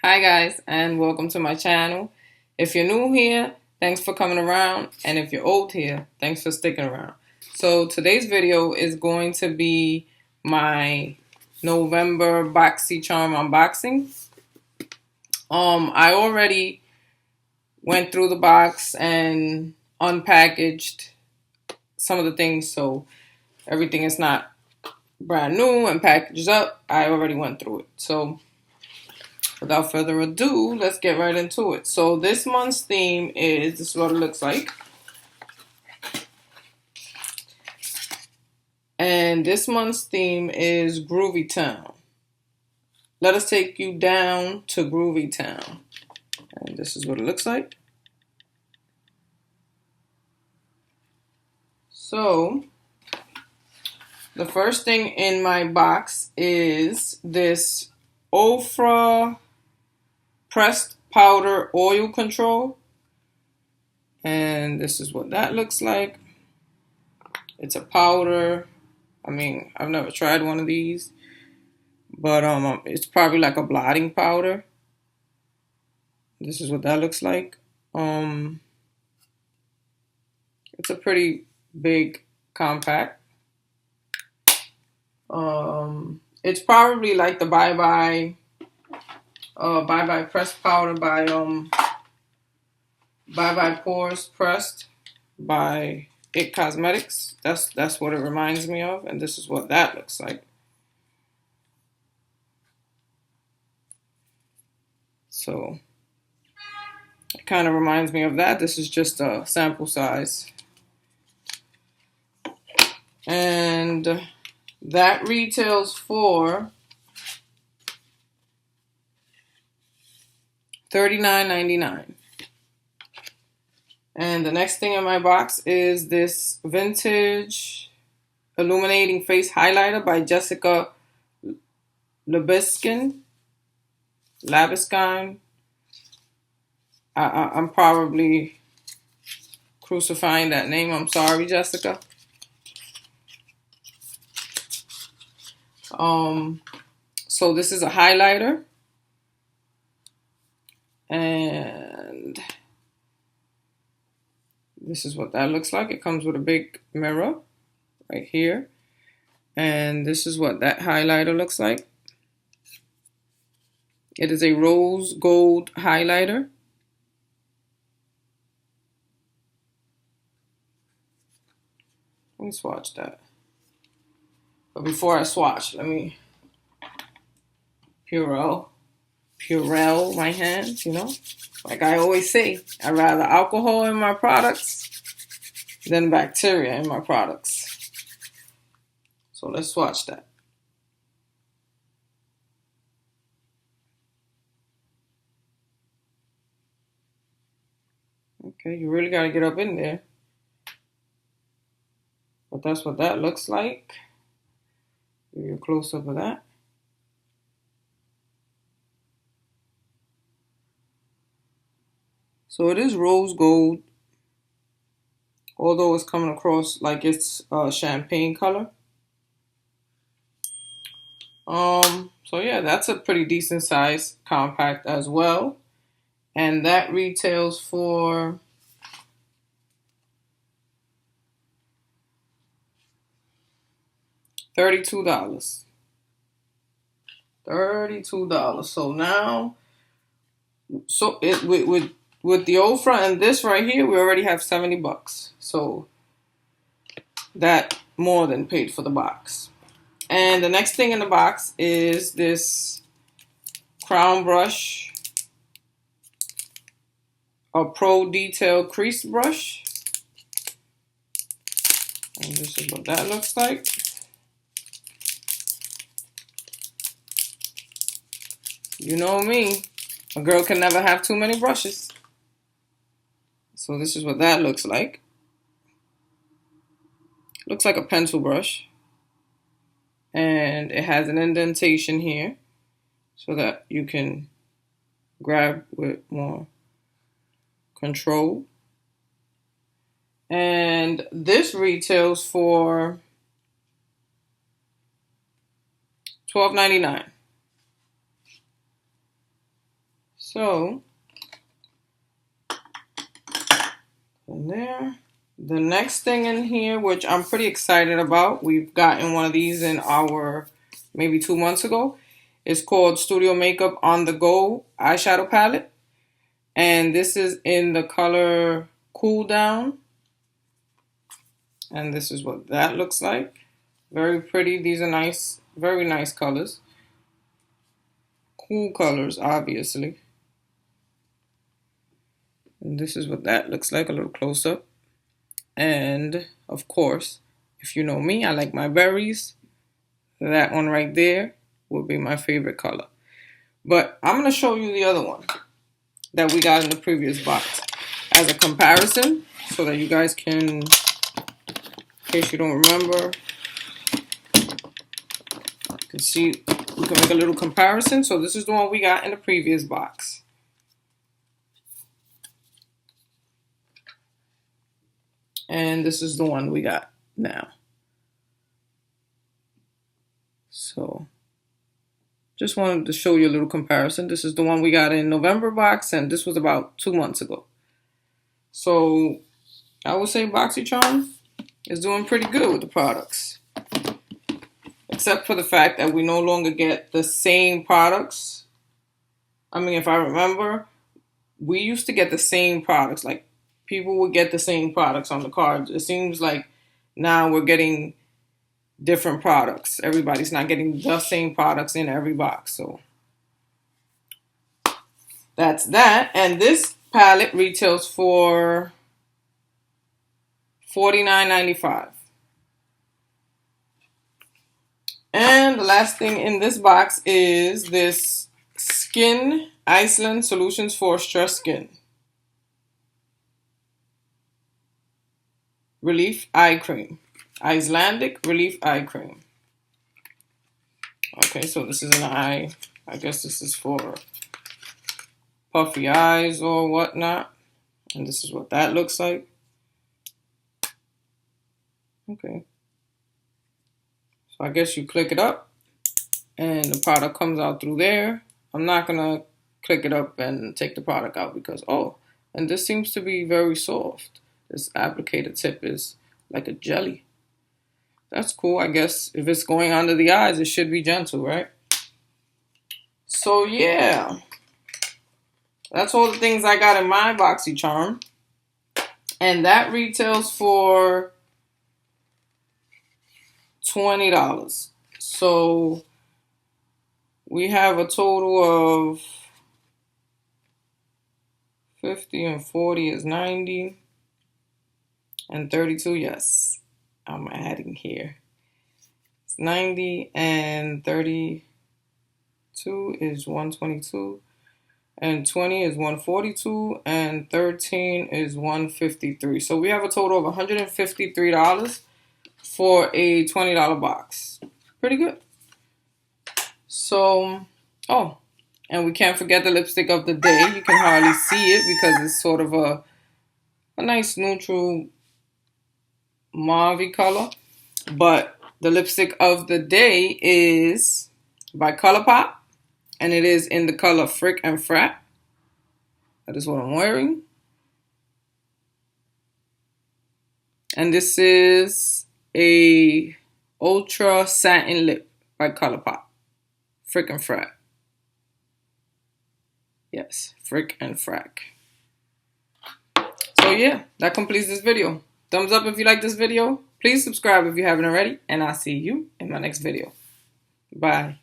Hi guys, and welcome to my channel. If you're new here, thanks for coming around, and if you're old here, thanks for sticking around. So today's video is going to be my November Boxycharm unboxing. I already went through the box and unpackaged some of the things, so everything is not brand new and packaged up. I already went through it. So without further ado, let's get right into it. So this month's theme is, this is what it looks like. And this month's theme is Groovy Town. Let us take you down to Groovy Town. And this is what it looks like. So the first thing in my box is this Ofra pressed powder oil control, and this is what that looks like. It's a powder. I mean, I've never tried one of these, but it's probably like a blotting powder. This is what that looks like. It's a pretty big compact. It's probably like the Bye Bye pressed powder by Bye Bye Pores pressed by It Cosmetics. That's what it reminds me of, and this is what that looks like. So it kind of reminds me of that. This is just a sample size, and that retails for $39.99. And the next thing in my box is this vintage illuminating face highlighter by Jessica Labiskin. I'm probably crucifying that name. I'm sorry, Jessica. So this is a highlighter, and this is what that looks like. It comes with a big mirror right here, and this is what that highlighter looks like. It is a rose gold highlighter. Let me swatch that. But before I swatch, let me Purell my hands, you know? Like I always say, I'd rather alcohol in my products than bacteria in my products. So let's swatch that. Okay, you really got to get up in there. But that's what that looks like. Give you a close-up of that. So it is rose gold, although it's coming across like it's champagne color. So yeah, that's a pretty decent size compact as well. And that retails for $32. $32. So now, with the Ofra and this right here, we already have $70. So that more than paid for the box. And the next thing in the box is this crown brush, a Pro Detail crease brush. And this is what that looks like. You know me, a girl can never have too many brushes. So this is what that looks like. Looks like a pencil brush. And it has an indentation here so that you can grab with more control. And this retails for $12.99. So, in there. The next thing in here, which I'm pretty excited about, we've gotten one of these in our maybe 2 months ago. It's called Studio Makeup On The Go Eyeshadow Palette. And this is in the color Cool Down. And this is what that looks like. Very pretty. These are nice, very nice colors. Cool colors, obviously. And this is what that looks like, a little close up. And of course, if you know me, I like my berries. That one right there would be my favorite color. But I'm going to show you the other one that we got in the previous box as a comparison so that you guys can, in case you don't remember, you can see, we can make a little comparison. So this is the one we got in the previous box. And this is the one we got now. So just wanted to show you a little comparison. This is the one we got in November box, and this was about 2 months ago. So I would say Boxycharm is doing pretty good with the products. Except for the fact that we no longer get the same products. I mean, if I remember, we used to get the same products. Like, people would get the same products on the cards. It seems like now we're getting different products. Everybody's not getting the same products in every box. So that's that. And this palette retails for $49.95. And the last thing in this box is this Skin Iceland Solutions for Stressed Skin Relief Eye Cream. Icelandic Relief Eye Cream. Okay, so this is an eye. I guess this is for puffy eyes or whatnot. And this is what that looks like. Okay. So I guess you click it up and the product comes out through there. I'm not going to click it up and take the product out because, oh, and this seems to be very soft. This applicator tip is like a jelly. That's cool. I guess if it's going under the eyes, it should be gentle, right? So yeah, that's all the things I got in my Boxycharm. And that retails for $20. So we have a total of 50 and 40 is 90. And 32, yes, I'm adding here. It's 90 and 32 is 122. And 20 is 142. And 13 is 153. So we have a total of $153 for a $20 box. Pretty good. So, oh, and we can't forget the lipstick of the day. You can hardly see it because it's sort of a nice neutral mauve color. But the lipstick of the day is by ColourPop. And it is in the color Frick and Frat. That is what I'm wearing. And this is a Ultra Satin Lip by ColourPop. Frick and Frat. Yes, Frick and Frack. So yeah, that completes this video. Thumbs up if you like this video. Please subscribe if you haven't already. And I'll see you in my next video. Bye.